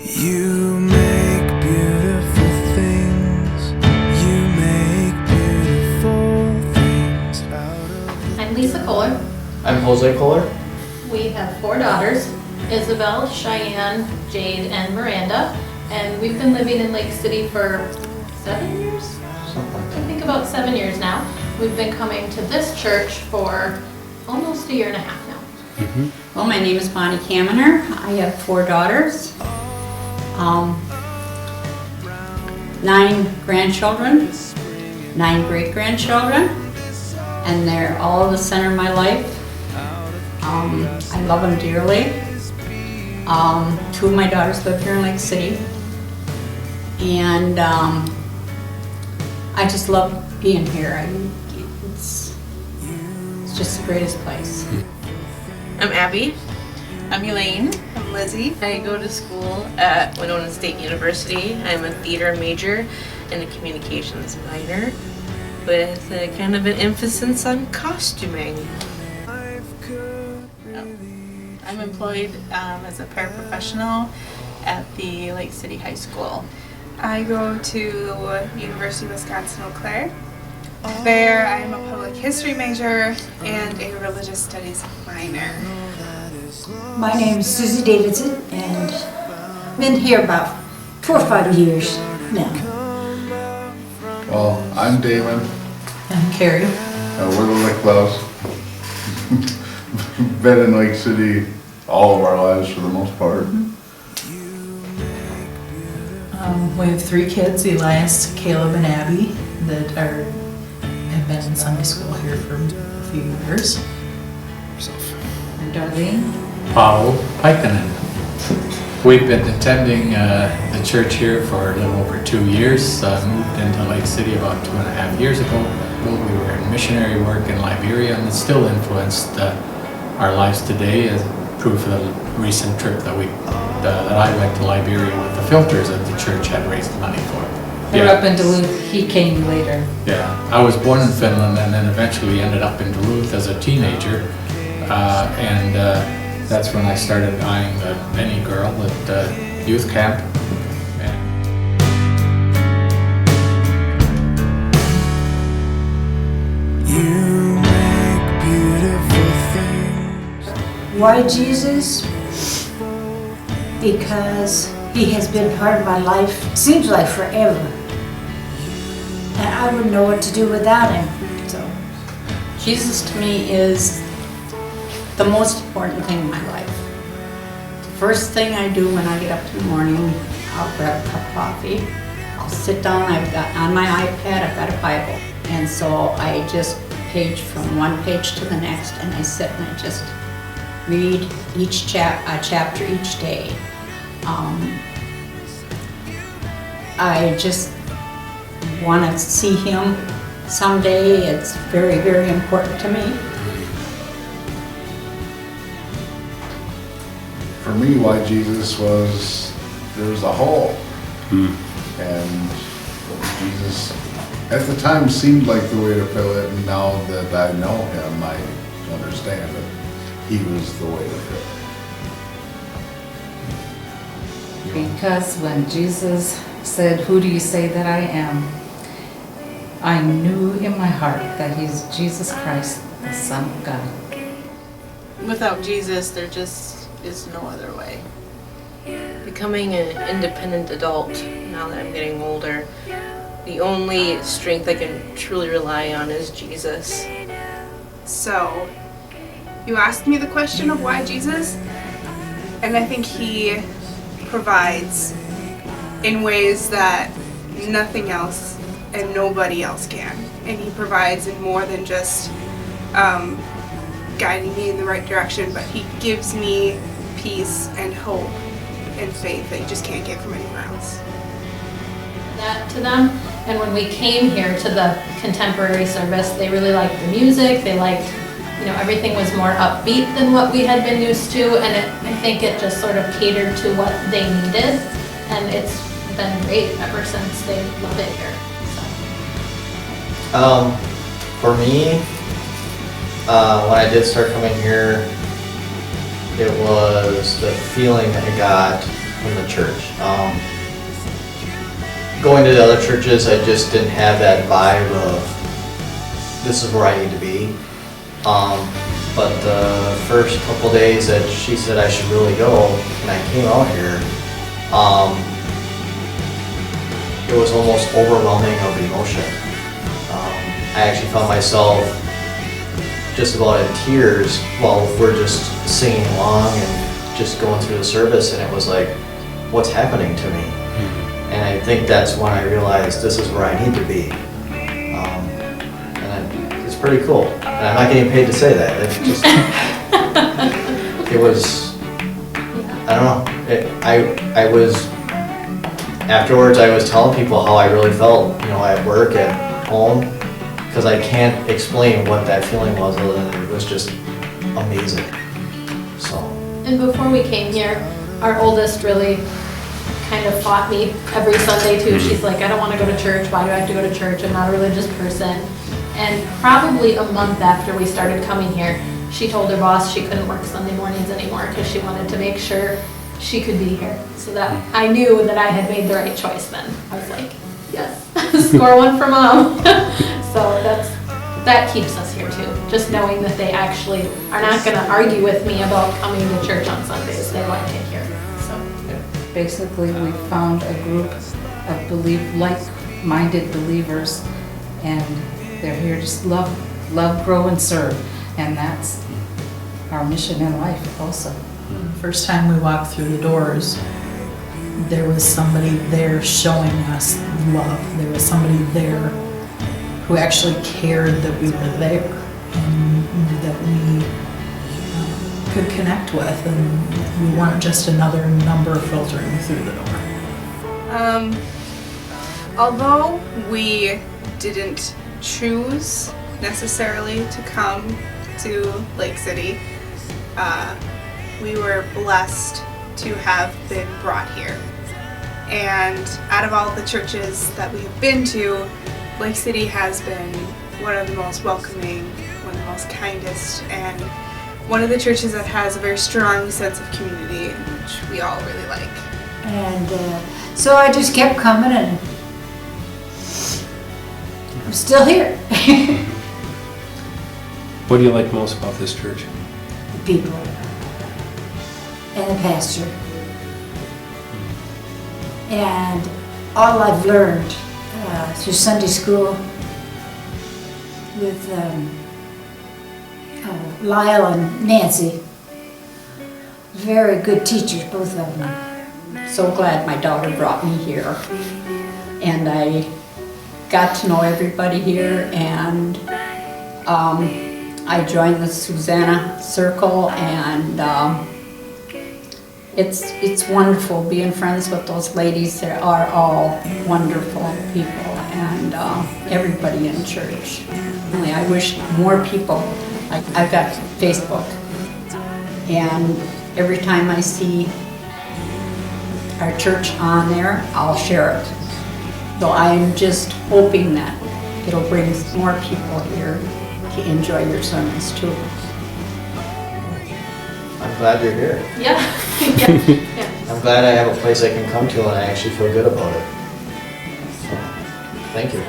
You make beautiful things. You make beautiful things out of. I'm Lisa Kohler. I'm Jose Kohler. We have 4 daughters, Isabel, Cheyenne, Jade, and Miranda. And we've been living in Lake City for 7 years? Something like I that. think about 7 years now. We've been coming to this church for almost a year and a half now. Well, my name is Bonnie Kaminer. I have 4 daughters, 9 grandchildren, 9 great-grandchildren, and they're all the center of my life. I love them dearly. 2 of my daughters live here in Lake City, and I just love being here. It's just the greatest place. I'm Abby. I'm Elaine. I'm Lizzie. I go to school at Winona State University. I'm a theater major and a communications minor with a kind of an emphasis on costuming. I'm employed as a paraprofessional at the Lake City High School. I go to University of Wisconsin-Eau Claire. There I'm a public history major and a religious studies minor. My name is Susie Davidson, and I've been here about 4 or 5 years now. Well, I'm Damon. And Carrie. We're the Licklows. Been in Lake City all of our lives for the most part. We have 3 kids, Elias, Caleb, and Abby, that have been in Sunday school here for a few years. And Darlene. Paul Pikanen. We've been attending the church here for a little over 2 years. Moved into Lake City about 2.5 years ago. We were in missionary work in Liberia, and it still influenced our lives today, as proof of the recent trip that I went to Liberia with the filters that the church had raised money for. We're up in Duluth. He came later. Yeah, I was born in Finland and then eventually ended up in Duluth as a teenager, and that's when I started eyeing the Benny girl at youth camp. You make beautiful things. Why Jesus? Because he has been part of my life, seems like forever. And I wouldn't know what to do without him. So, Jesus to me is the most important thing in my life. The first thing I do when I get up in the morning, I'll grab a cup of coffee. I'll sit down, I've got on my iPad, I've got a Bible. And so I just page from one page to the next, and I sit and I just read each chapter each day. I just want to see him someday. It's very, very important to me. For me, why Jesus was, there was a hole. And Jesus, at the time, seemed like the way to fill it, and now that I know him, I understand that he was the way to fill it. Because when Jesus said, "Who do you say that I am?" I knew in my heart that he's Jesus Christ, the Son of God. Without Jesus, there just is no other way. Becoming an independent adult, now that I'm getting older, the only strength I can truly rely on is Jesus. So, you asked me the question of why Jesus, and I think he provides in ways that nothing else and nobody else can. And he provides in more than just guiding me in the right direction, but he gives me peace and hope and faith that you just can't get from anywhere else. That to them, and when we came here to the contemporary service, they really liked the music. They liked, everything was more upbeat than what we had been used to, and I think it just sort of catered to what they needed, and it's been great ever since. They love it here. For me, when I did start coming here, it was the feeling that I got from the church. Going to the other churches, I just didn't have that vibe of this is where I need to be. But the first couple days that she said I should really go, and I came out here, it was almost overwhelming of emotion. I actually found myself just about in tears while we're just singing along and just going through the service, and it was like, what's happening to me? And I think that's when I realized this is where I need to be. It's pretty cool. And I'm not getting paid to say that. It's just, it was, I don't know. I was, afterwards I was telling people how I really felt, you know, at work, at home, because I can't explain what that feeling was other than it was just amazing. So. And before we came here, our oldest really kind of fought me every Sunday too. She's like, I don't want to go to church. Why do I have to go to church? I'm not a religious person. And probably a month after we started coming here, she told her boss she couldn't work Sunday mornings anymore because she wanted to make sure she could be here. So that I knew that I had made the right choice then. I was like, yes, score one for Mom. So that keeps us here too. Just knowing that they actually are not going to argue with me about coming to church on Sundays. They like it here. So Basically, we found a group of like-minded believers, and they're here to love, grow, and serve. And that's our mission in life also. First time we walked through the doors, there was somebody there showing us love. There was somebody there who actually cared that we were there and that we could connect with, and we weren't just another number filtering through the door. Although we didn't choose necessarily to come to Lake City, we were blessed to have been brought here. And out of all the churches that we have been to, Lake City has been one of the most welcoming, one of the most kindest, and one of the churches that has a very strong sense of community, which we all really like. And so I just kept coming, and I'm still here. What do you like most about this church? The people and the pastor. And all I've learned through Sunday school with Lyle and Nancy, very good teachers, both of them. So glad my daughter brought me here. And I got to know everybody here, and I joined the Susanna Circle, and it's wonderful being friends with those ladies. They are all wonderful people, and everybody in church. Really, I wish more people, I've got Facebook, and every time I see our church on there, I'll share it. So I'm just hoping that it'll bring more people here to enjoy your sermons too. I'm glad you're here. yeah. I'm glad I have a place I can come to and I actually feel good about it. So, thank you.